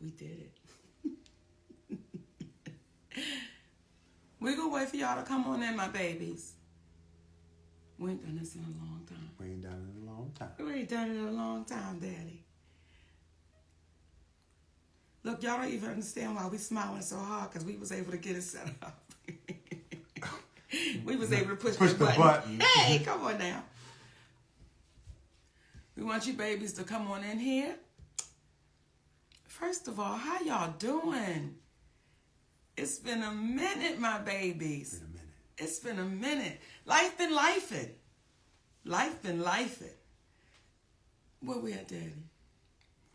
We did it. We're going to wait for y'all to come on in, my babies. We ain't done this in a long time. We ain't done it in a long time. We ain't done it in a long time, Daddy. Look, y'all don't even understand why we smiling so hard, because we was able to get it set up. We was able to push the button. Hey, come on now. We want you babies to come on in here. First of all, how y'all doing? It's been a minute, my babies. It's been a minute. It's been a minute. Life been lifing. Life been lifing. Where we at, Daddy?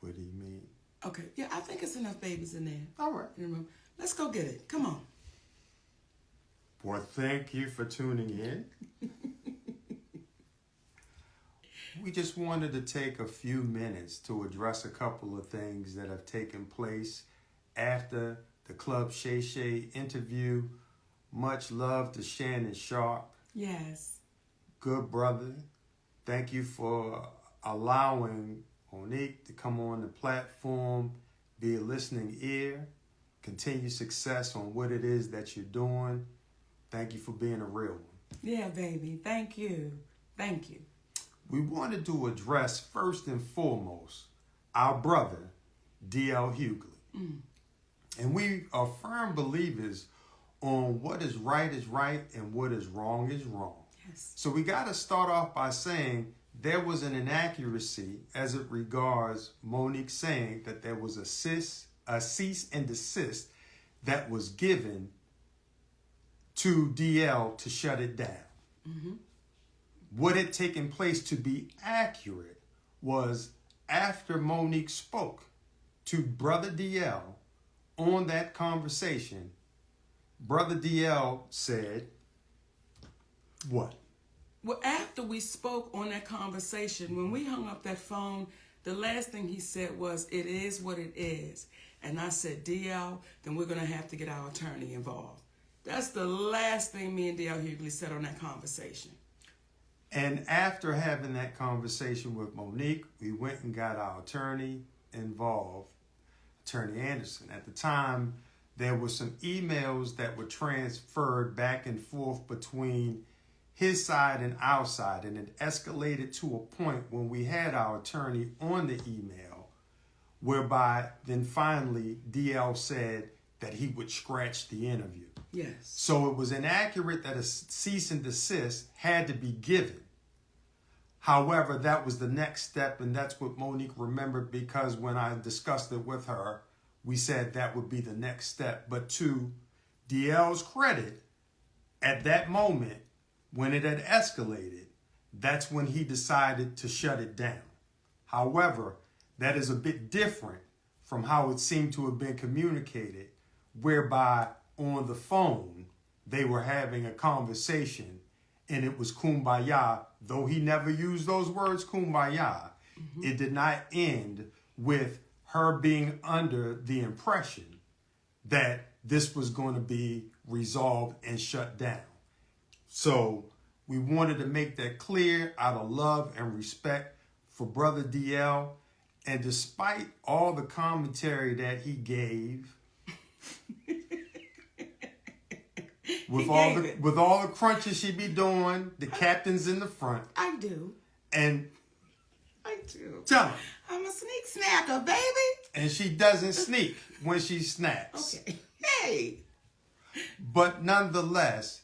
What do you mean? Okay, yeah, I think it's enough babies in there. All right. Let's go get it. Come on. Well, thank you for tuning in. We just wanted to take a few minutes to address a couple of things that have taken place after the Club Shay Shay interview. Much love to Shannon Sharp. Yes. Good brother. Thank you for allowing Monique to come on the platform, be a listening ear, continue success on what it is that you're doing. Thank you for being a real one. Yeah, baby. Thank you. Thank you. We wanted to address first and foremost our brother, D.L. Hughley. And we are firm believers on what is right and what is wrong. Yes. So we got to start off by saying there was an inaccuracy as it regards Monique saying that there was a cease and desist that was given to DL to shut it down. Mm-hmm. What had taken place, to be accurate, was after Monique spoke to Brother DL on that conversation, Brother DL said, what? Well, after we spoke on that conversation, when we hung up that phone, the last thing he said was, it is what it is. And I said, DL, then we're going to have to get our attorney involved. That's the last thing me and DL Hughley said on that conversation. And after having that conversation with Monique, we went and got our attorney involved, Attorney Anderson. At the time, there were some emails that were transferred back and forth between his side and our side, and it escalated to a point when we had our attorney on the email, whereby then finally DL said that he would scratch the interview. Yes. So it was inaccurate that a cease and desist had to be given. However, that was the next step, and that's what Monique remembered, because when I discussed it with her, we said that would be the next step. But to DL's credit, at that moment, when it had escalated, that's when he decided to shut it down. However, that is a bit different from how it seemed to have been communicated, whereby on the phone, they were having a conversation and it was kumbaya. Though he never used those words, kumbaya, it did not end with her being under the impression that this was going to be resolved and shut down. So we wanted to make that clear out of love and respect for Brother DL. And despite all the commentary that he gave, with all the crunches she be doing, the captain's in the front. I do. And I do. tell him. I'm a sneak snacker, baby. And she doesn't sneak when she snacks. Okay. Hey. But nonetheless,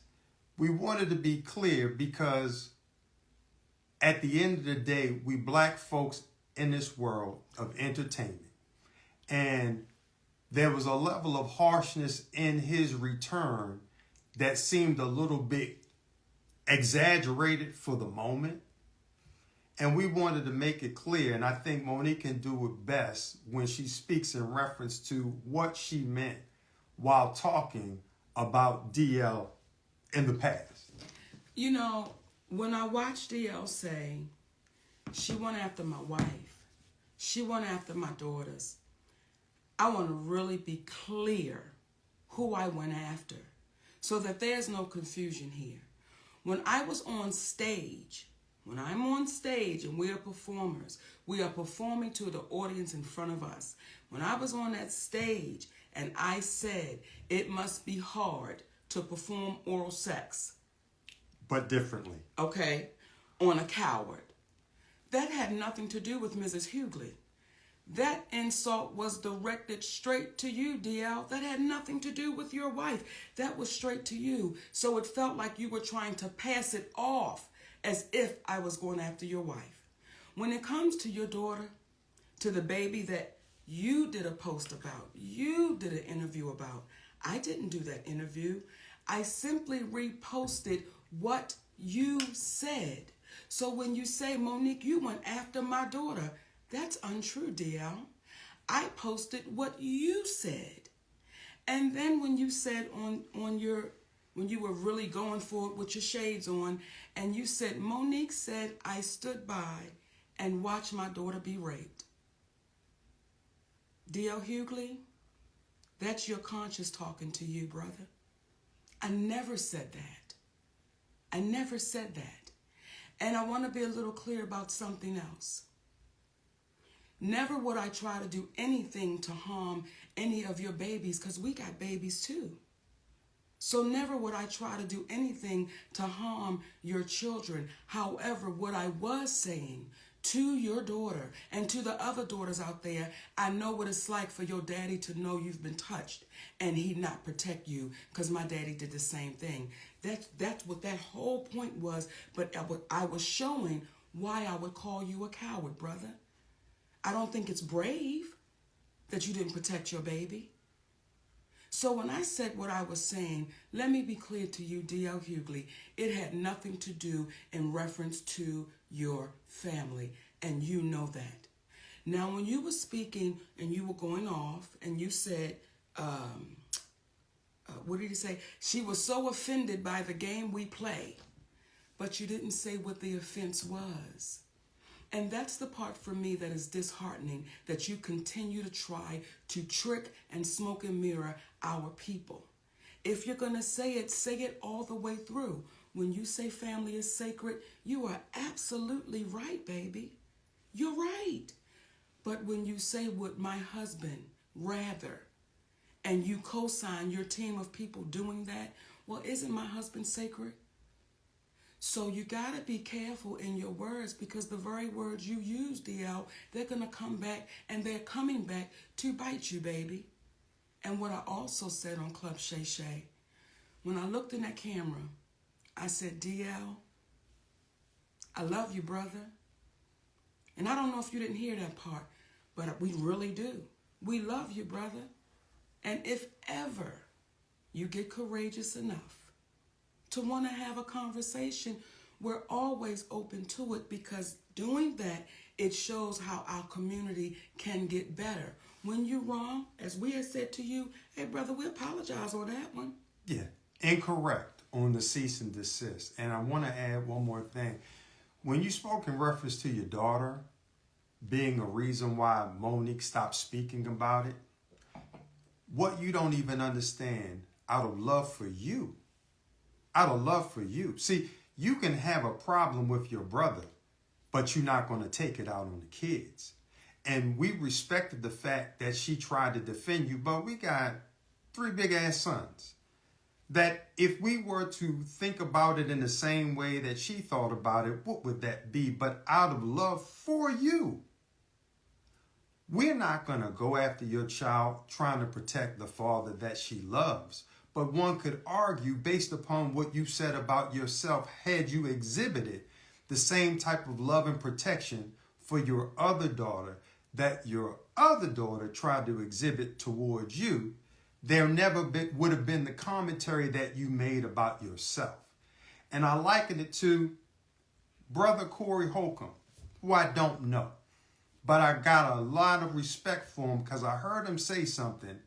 we wanted to be clear because at the end of the day, we black folks in this world of entertainment. And there was a level of harshness in his return that seemed a little bit exaggerated for the moment. And we wanted to make it clear, and I think Monique can do it best when she speaks in reference to what she meant while talking about DL in the past. You know, when I watched DL say, she went after my wife, she went after my daughters, I want to really be clear who I went after so that there's no confusion here. When I was on stage When I'm on stage and we are performers, we are performing to the audience in front of us. When I was on that stage and I said it must be hard to perform oral sex. But differently. Okay, on a coward. That had nothing to do with Mrs. Hughley. That insult was directed straight to you, DL. That had nothing to do with your wife. That was straight to you. So it felt like you were trying to pass it off as if I was going after your wife. When it comes to your daughter, to the baby that you did a post about, you did an interview about, I didn't do that interview. I simply reposted what you said. So when you say, Monique, you went after my daughter, that's untrue, DL. I posted what you said. And then when you said when you were really going for it with your shades on, and you said, Monique said, I stood by and watched my daughter be raped. D.L. Hughley, that's your conscience talking to you, brother. I never said that. I never said that. And I want to be a little clear about something else. Never would I try to do anything to harm any of your babies, because we got babies too. So never would I try to do anything to harm your children. However, what I was saying to your daughter and to the other daughters out there, I know what it's like for your daddy to know you've been touched and he not protect you, because my daddy did the same thing. That's what that whole point was. But I was showing why I would call you a coward, brother. I don't think it's brave that you didn't protect your baby. So when I said what I was saying, let me be clear to you, D.L. Hughley, it had nothing to do in reference to your family, and you know that. Now, when you were speaking and you were going off and you said, what did you say? She was so offended by the game we play, but you didn't say what the offense was. And that's the part for me that is disheartening, that you continue to try to trick and smoke and mirror our people. If you're going to say it all the way through. When you say family is sacred, you are absolutely right, baby. You're right. But when you say would my husband rather, and you co-sign your team of people doing that, well, isn't my husband sacred? So you got to be careful in your words, because the very words you use, DL, they're going to come back, and they're coming back to bite you, baby. And what I also said on Club Shay Shay, when I looked in that camera, I said, DL, I love you, brother. And I don't know if you didn't hear that part, but we really do. We love you, brother. And if ever you get courageous enough to want to have a conversation, we're always open to it, because doing that, it shows how our community can get better. When you're wrong, as we have said to you, hey, brother, we apologize on that one. Yeah, incorrect on the cease and desist. And I want to add one more thing. When you spoke in reference to your daughter being a reason why Monique stopped speaking about it, what you don't even understand, out of love for you, See, you can have a problem with your brother, but you're not going to take it out on the kids. And we respected the fact that she tried to defend you, but we got 3 big-ass sons. That if we were to think about it in the same way that she thought about it, what would that be? But out of love for you, we're not going to go after your child trying to protect the father that she loves. But one could argue, based upon what you said about yourself, had you exhibited the same type of love and protection for your other daughter that your other daughter tried to exhibit towards you, there never would have been the commentary that you made about yourself. And I liken it to Brother Corey Holcomb, who I don't know. But I got a lot of respect for him because I heard him say something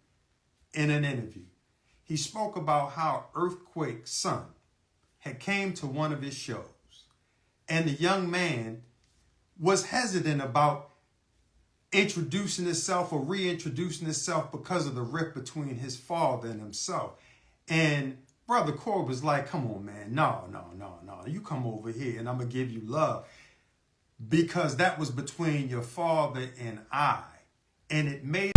in an interview. He spoke about how Earthquake's son had came to one of his shows, and the young man was hesitant about introducing himself or reintroducing himself because of the rift between his father and himself. And Brother Corey was like, come on, man. No. You come over here and I'm going to give you love. Because that was between your father and I. And it made